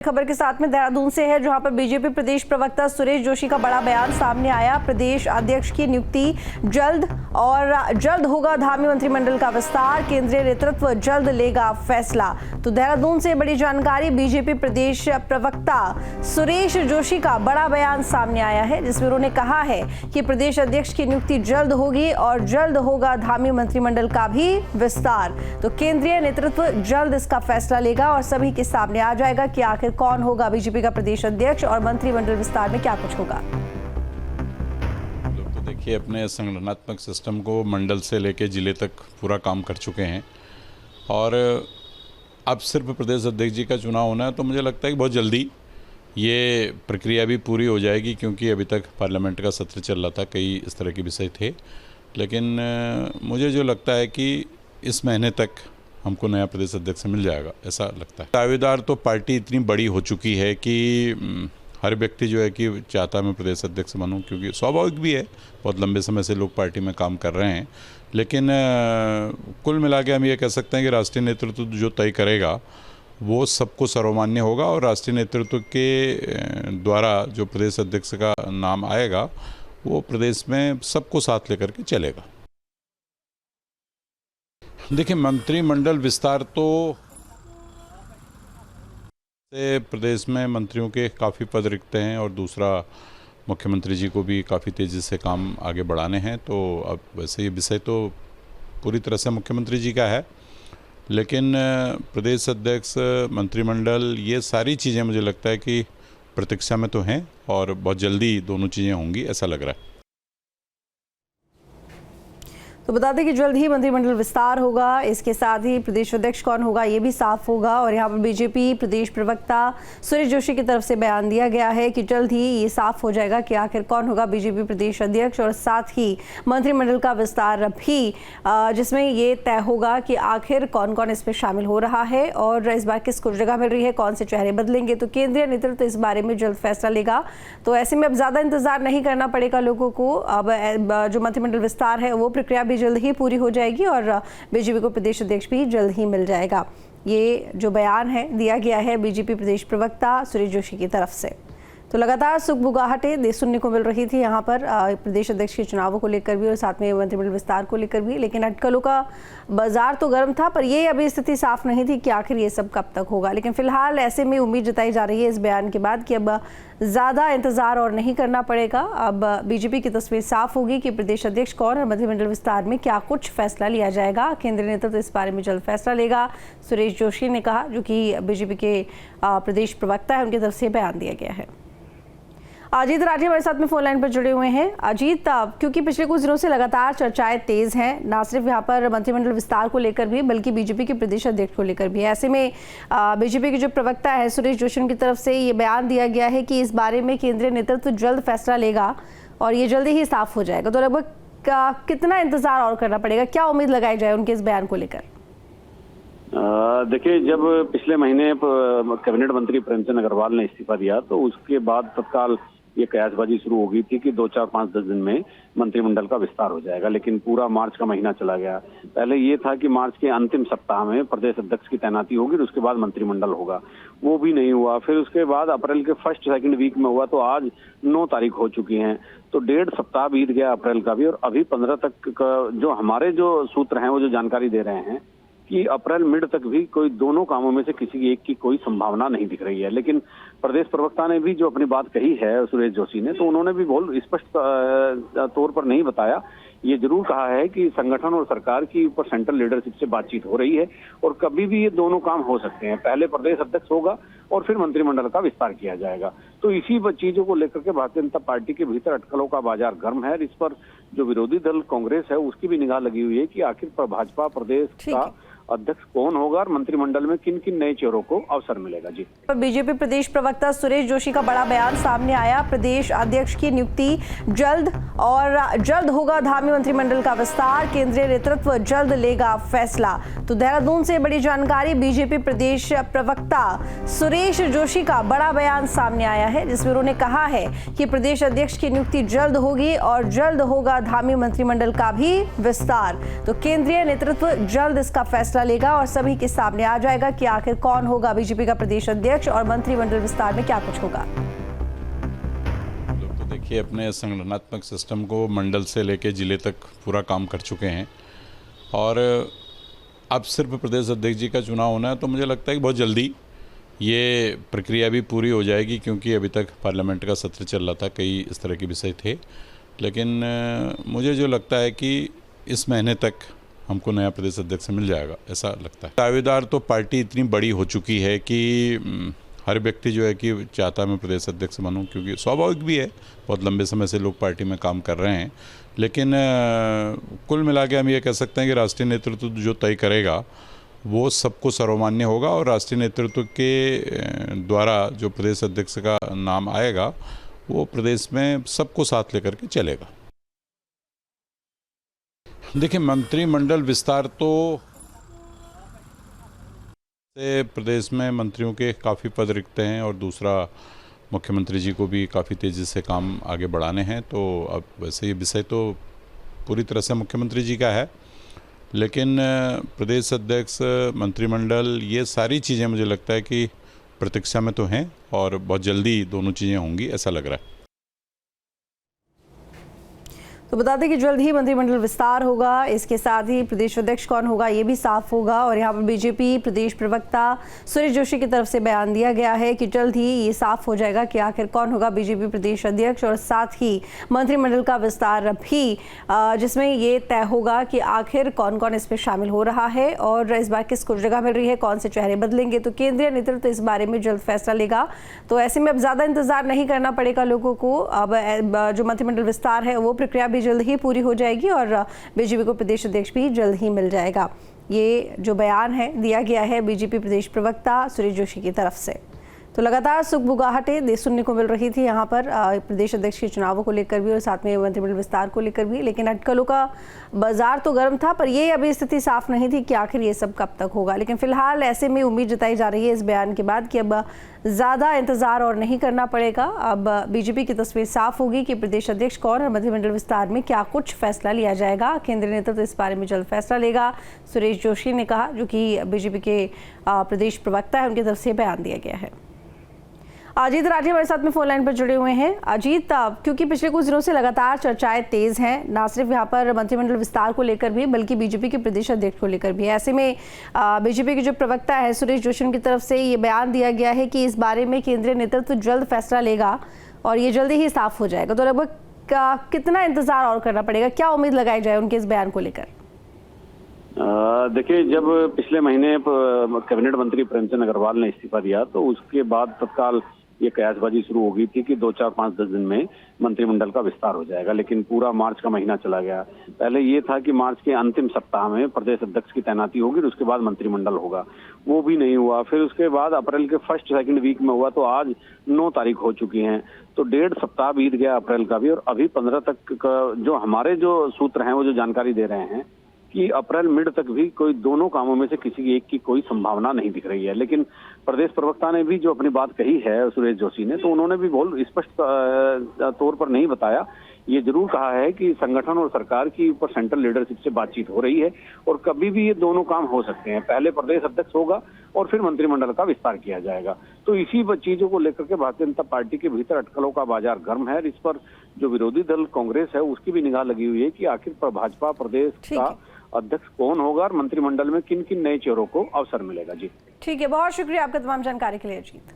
खबर के साथ में देहरादून से है, जहां पर बीजेपी प्रदेश प्रवक्ता सुरेश जोशी का बड़ा बयान सामने आया। प्रदेश अध्यक्ष की नियुक्ति जल्द होगा धामी मंत्रिमंडल का विस्तार, केंद्रीय नेतृत्व जल्द लेगा फैसला। तो देहरादून से बड़ी जानकारी, बीजेपी प्रदेश प्रवक्ता सुरेश जोशी का बड़ा बयान सामने आया है, जिसमें उन्होंने कहा है कि प्रदेश अध्यक्ष की नियुक्ति जल्द होगी और जल्द होगा धामी मंत्रिमंडल का भी विस्तार। तो केंद्रीय नेतृत्व जल्द इसका फैसला लेगा और सभी के सामने आ जाएगा कि आखिर कौन होगा बीजेपी का प्रदेश अध्यक्ष और मंत्रिमंडल विस्तार में क्या कुछ होगा। लोग तो देखिए अपने संगठनात्मक सिस्टम को मंडल से लेकर जिले तक पूरा काम कर चुके हैं और अब सिर्फ प्रदेश अध्यक्ष जी का चुनाव होना है। तो मुझे लगता है कि बहुत जल्दी ये प्रक्रिया भी पूरी हो जाएगी, क्योंकि अभी तक पार्लियामेंट का सत्र चल रहा था, कई इस तरह के विषय थे। लेकिन मुझे जो लगता है कि इस महीने तक हमको नया प्रदेश अध्यक्ष मिल जाएगा, ऐसा लगता है। दावेदार तो पार्टी इतनी बड़ी हो चुकी है कि हर व्यक्ति जो है कि चाहता है मैं प्रदेश अध्यक्ष बनूं, क्योंकि स्वाभाविक भी है, बहुत लंबे समय से लोग पार्टी में काम कर रहे हैं। लेकिन कुल मिला के हम ये कह सकते हैं कि राष्ट्रीय नेतृत्व जो तय करेगा वो सबको सर्वमान्य होगा और राष्ट्रीय नेतृत्व के द्वारा जो प्रदेश अध्यक्ष का नाम आएगा वो प्रदेश में सबको साथ लेकर के चलेगा। देखिए, मंत्रिमंडल विस्तार तो प्रदेश में मंत्रियों के काफ़ी पद रिक्त हैं और दूसरा मुख्यमंत्री जी को भी काफ़ी तेज़ी से काम आगे बढ़ाने हैं। तो अब वैसे ये विषय तो पूरी तरह से मुख्यमंत्री जी का है, लेकिन प्रदेश अध्यक्ष, मंत्रिमंडल, ये सारी चीज़ें मुझे लगता है कि प्रतीक्षा में तो हैं और बहुत जल्दी दोनों चीज़ें होंगी, ऐसा लग रहा है। तो बता दें कि जल्द ही मंत्रिमंडल विस्तार होगा, इसके साथ ही प्रदेश अध्यक्ष कौन होगा ये भी साफ होगा। और यहाँ पर बीजेपी प्रदेश प्रवक्ता सुरेश जोशी की तरफ से बयान दिया गया है कि जल्द ही ये साफ हो जाएगा कि आखिर कौन होगा बीजेपी प्रदेश अध्यक्ष, और साथ ही मंत्रिमंडल का विस्तार भी, जिसमें ये तय होगा कि आखिर कौन कौन इसमें शामिल हो रहा है और इस बार किसको जगह मिल रही है, कौन से चेहरे बदलेंगे। तो केंद्रीय नेतृत्व इस बारे में जल्द फैसला लेगा। तो ऐसे में अब ज़्यादा इंतजार नहीं करना पड़ेगा लोगों को। अब जो मंत्रिमंडल विस्तार है वो प्रक्रिया भी जल्द ही पूरी हो जाएगी और बीजेपी को प्रदेश अध्यक्ष भी जल्द ही मिल जाएगा। ये जो बयान है दिया गया है बीजेपी प्रदेश प्रवक्ता सुरेश जोशी की तरफ से। तो लगातार सुगबुगाहटें सुनने को मिल रही थी यहाँ पर प्रदेश अध्यक्ष के चुनावों को लेकर भी और साथ में मंत्रिमंडल विस्तार को लेकर भी, लेकिन अटकलों का बाजार तो गर्म था, पर ये अभी स्थिति साफ नहीं थी कि आखिर ये सब कब तक होगा। लेकिन फिलहाल ऐसे में उम्मीद जताई जा रही है इस बयान के बाद कि अब ज़्यादा इंतजार और नहीं करना पड़ेगा। अब बीजेपी की तस्वीर साफ होगी कि प्रदेश अध्यक्ष कौन और मंत्रिमंडल विस्तार में क्या कुछ फैसला लिया जाएगा। केंद्रीय नेतृत्व इस बारे में जल्द फैसला लेगा, सुरेश जोशी ने कहा, जो कि बीजेपी के प्रदेश प्रवक्ता है, उनकी तरफ से बयान दिया गया है। अजीत राठी हमारे साथ में फोन लाइन पर जुड़े हुए हैं। अजीत, क्योंकि पिछले कुछ दिनों से लगातार चर्चाएं तेज हैं, ना सिर्फ यहाँ पर मंत्रिमंडल विस्तार को लेकर भी बल्कि बीजेपी के प्रदेश अध्यक्ष को लेकर भी। ऐसे में बीजेपी के जो प्रवक्ता है सुरेश जोशी की तरफ से ये बयान दिया गया है कि इस बारे में केंद्रीय नेतृत्व जल्द फैसला लेगा और ये जल्दी ही साफ हो जाएगा। तो लगभग कितना इंतजार और करना पड़ेगा, क्या उम्मीद लगाई जाए उनके इस बयान को लेकर? देखिए, जब पिछले महीने कैबिनेट मंत्री प्रेमचंद अग्रवाल ने इस्तीफा दिया तो उसके बाद तत्काल ये कयासबाजी शुरू हो गई थी कि 2, 4, 5, 10 दिन में मंत्रिमंडल का विस्तार हो जाएगा। लेकिन पूरा मार्च का महीना चला गया। पहले ये था कि मार्च के अंतिम सप्ताह में प्रदेश अध्यक्ष की तैनाती होगी और उसके बाद मंत्रिमंडल होगा, वो भी नहीं हुआ। फिर उसके बाद अप्रैल के फर्स्ट सेकंड वीक में हुआ, तो आज 9 तारीख हो चुकी है, तो 1.5 सप्ताह बीत गया अप्रैल का भी, और अभी 15 तक का जो हमारे जो सूत्र हैं वो जो जानकारी दे रहे हैं कि अप्रैल मिड तक भी कोई दोनों कामों में से किसी एक की कोई संभावना नहीं दिख रही है। लेकिन प्रदेश प्रवक्ता ने भी जो अपनी बात कही है सुरेश जोशी ने, तो उन्होंने भी बहुत स्पष्ट तौर पर नहीं बताया। ये जरूर कहा है कि संगठन और सरकार की ऊपर सेंट्रल लीडरशिप से बातचीत हो रही है और कभी भी ये दोनों काम हो सकते हैं। पहले प्रदेश अध्यक्ष होगा और फिर मंत्रिमंडल का विस्तार किया जाएगा। तो इसी चीजों को लेकर के भारतीय जनता पार्टी के भीतर अटकलों का बाजार गर्म है। इस पर जो विरोधी दल कांग्रेस है उसकी भी निगाह लगी हुई है कि आखिर भाजपा प्रदेश का अध्यक्ष कौन होगा और मंत्रिमंडल में किन किन नए चेहरों को अवसर मिलेगा। जी, बीजेपी प्रदेश प्रवक्ता सुरेश जोशी का बड़ा बयान सामने आया। प्रदेश अध्यक्ष की नियुक्ति जल्द होगा धामी मंत्रिमंडल का विस्तार, केंद्रीय नेतृत्व जल्द लेगा फैसला। तो देहरादून से बड़ी जानकारी, बीजेपी प्रदेश प्रवक्ता सुरेश जोशी का बड़ा बयान सामने आया है, जिसमें उन्होंने कहा है कि प्रदेश अध्यक्ष की नियुक्ति जल्द होगी और जल्द होगा धामी मंत्रिमंडल का भी विस्तार। तो केंद्रीय नेतृत्व जल्द इसका फैसला फैसला लेगा और सभी के सामने आ जाएगा कि आखिर कौन होगा बीजेपी का प्रदेश अध्यक्ष और मंत्रिमंडल विस्तार में क्या कुछ होगा। लोग तो देखिए अपने संगठनात्मक सिस्टम को मंडल से लेके जिले तक पूरा काम कर चुके हैं और अब सिर्फ प्रदेश अध्यक्ष जी का चुनाव होना है, तो मुझे लगता है कि बहुत जल्दी ये प्रक्रिया भी पूरी हो जाएगी, क्योंकि अभी तक पार्लियामेंट का सत्र चल रहा था, कई इस तरह के विषय थे। लेकिन मुझे जो लगता है कि इस महीने तक हमको नया प्रदेश अध्यक्ष मिल जाएगा, ऐसा लगता है। दावेदार तो पार्टी इतनी बड़ी हो चुकी है कि हर व्यक्ति जो है कि चाहता है मैं प्रदेश अध्यक्ष बनूं, क्योंकि स्वाभाविक भी है, बहुत लंबे समय से लोग पार्टी में काम कर रहे हैं। लेकिन कुल मिला के हम ये कह सकते हैं कि राष्ट्रीय नेतृत्व जो तय करेगा वो सबको सर्वमान्य होगा और राष्ट्रीय नेतृत्व के द्वारा जो प्रदेश अध्यक्ष का नाम आएगा वो प्रदेश में सबको साथ लेकर के चलेगा। देखिए, मंत्रिमंडल विस्तार तो प्रदेश में मंत्रियों के काफ़ी पद रिक्त हैं और दूसरा मुख्यमंत्री जी को भी काफ़ी तेज़ी से काम आगे बढ़ाने हैं। तो अब वैसे ये विषय तो पूरी तरह से मुख्यमंत्री जी का है, लेकिन प्रदेश अध्यक्ष, मंत्रिमंडल, ये सारी चीज़ें मुझे लगता है कि प्रतीक्षा में तो हैं और बहुत जल्दी दोनों चीज़ें होंगी, ऐसा लग रहा है। तो बता दें कि जल्द ही मंत्रिमंडल विस्तार होगा। इसके साथ ही प्रदेश अध्यक्ष कौन होगा ये भी साफ होगा और यहाँ पर बीजेपी प्रदेश प्रवक्ता सुरेश जोशी की तरफ से बयान दिया गया है कि जल्द ही ये साफ हो जाएगा कि आखिर कौन होगा बीजेपी प्रदेश अध्यक्ष और साथ ही मंत्रिमंडल का विस्तार भी, जिसमें ये तय होगा कि आखिर कौन कौन इसमें शामिल हो रहा है और इस बार किसको जगह मिल रही है, कौन से चेहरे बदलेंगे। तो केंद्रीय नेतृत्व इस बारे में जल्द फैसला लेगा। तो ऐसे में अब ज़्यादा इंतजार नहीं करना पड़ेगा लोगों को। अब जो मंत्रिमंडल विस्तार है वो प्रक्रिया भी जल्द ही पूरी हो जाएगी और बीजेपी को प्रदेश अध्यक्ष भी जल्द ही मिल जाएगा। ये जो बयान है दिया गया है बीजेपी प्रदेश प्रवक्ता सुरेश जोशी की तरफ से। तो लगातार सुगबुगाहटें सुनने को मिल रही थी यहाँ पर प्रदेश अध्यक्ष के चुनावों को लेकर भी और साथ में मंत्रिमंडल विस्तार को लेकर भी, लेकिन अटकलों का बाजार तो गर्म था, पर ये अभी स्थिति साफ नहीं थी कि आखिर ये सब कब तक होगा। लेकिन फिलहाल ऐसे में उम्मीद जताई जा रही है इस बयान के बाद कि अब ज़्यादा इंतजार और नहीं करना पड़ेगा। अब बीजेपी की तस्वीर साफ होगी कि प्रदेश अध्यक्ष कौन और मंत्रिमंडल विस्तार में क्या कुछ फैसला लिया जाएगा। केंद्रीय नेतृत्व इस बारे में जल्द फैसला लेगा, सुरेश जोशी ने कहा, जो कि बीजेपी के प्रदेश प्रवक्ता है, उनकी तरफ से बयान दिया गया है। अजीत राठी हमारे साथ में फोन लाइन पर जुड़े हुए हैं। अजीत, क्योंकि पिछले कुछ दिनों से लगातार चर्चाएं तेज हैं, ना सिर्फ यहाँ पर मंत्रिमंडल विस्तार को लेकर भी बल्कि बीजेपी के प्रदेश अध्यक्ष को लेकर भी, ऐसे में बीजेपी के जो प्रवक्ता है सुरेश जोशी की तरफ से ये बयान दिया गया है कि इस बारे में केंद्रीय नेतृत्व जल्द फैसला लेगा और ये जल्दी ही साफ हो जाएगा। तो लगभग कितना इंतजार और करना पड़ेगा, क्या उम्मीद लगाई जाए उनके इस बयान को लेकर? देखिए, जब पिछले महीने कैबिनेट मंत्री प्रेमचंद अग्रवाल ने इस्तीफा दिया तो उसके बाद तत्काल ये कयासबाजी शुरू हो गई थी कि 2, 4, 5, 10 दिन में मंत्रिमंडल का विस्तार हो जाएगा। लेकिन पूरा मार्च का महीना चला गया। पहले ये था कि मार्च के अंतिम सप्ताह में प्रदेश अध्यक्ष की तैनाती होगी और उसके बाद मंत्रिमंडल होगा, वो भी नहीं हुआ। फिर उसके बाद अप्रैल के फर्स्ट सेकंड वीक में हुआ, तो आज 9 तारीख हो चुकी है, तो 1.5 सप्ताह बीत गया अप्रैल का भी। और अभी 15 तक का जो हमारे जो सूत्र हैं वो जो जानकारी दे रहे हैं कि अप्रैल मिड तक भी कोई दोनों कामों में से किसी एक की कोई संभावना नहीं दिख रही है। लेकिन प्रदेश प्रवक्ता ने भी जो अपनी बात कही है सुरेश जोशी ने, तो उन्होंने भी बहुत स्पष्ट तौर पर नहीं बताया। ये जरूर कहा है कि संगठन और सरकार की ऊपर सेंट्रल लीडरशिप से बातचीत हो रही है और कभी भी ये दोनों काम हो सकते हैं। पहले प्रदेश अध्यक्ष होगा और फिर मंत्रिमंडल का विस्तार किया जाएगा। तो इसी चीजों को लेकर के भारतीय जनता पार्टी के भीतर अटकलों का बाजार गर्म है। इस पर जो विरोधी दल कांग्रेस है उसकी भी निगाह लगी हुई है कि आखिर पर भाजपा प्रदेश का अध्यक्ष कौन होगा और मंत्रिमंडल में किन किन नए चेहरों को अवसर मिलेगा। जी ठीक है, बहुत शुक्रिया आपका तमाम जानकारी के लिए अजीत।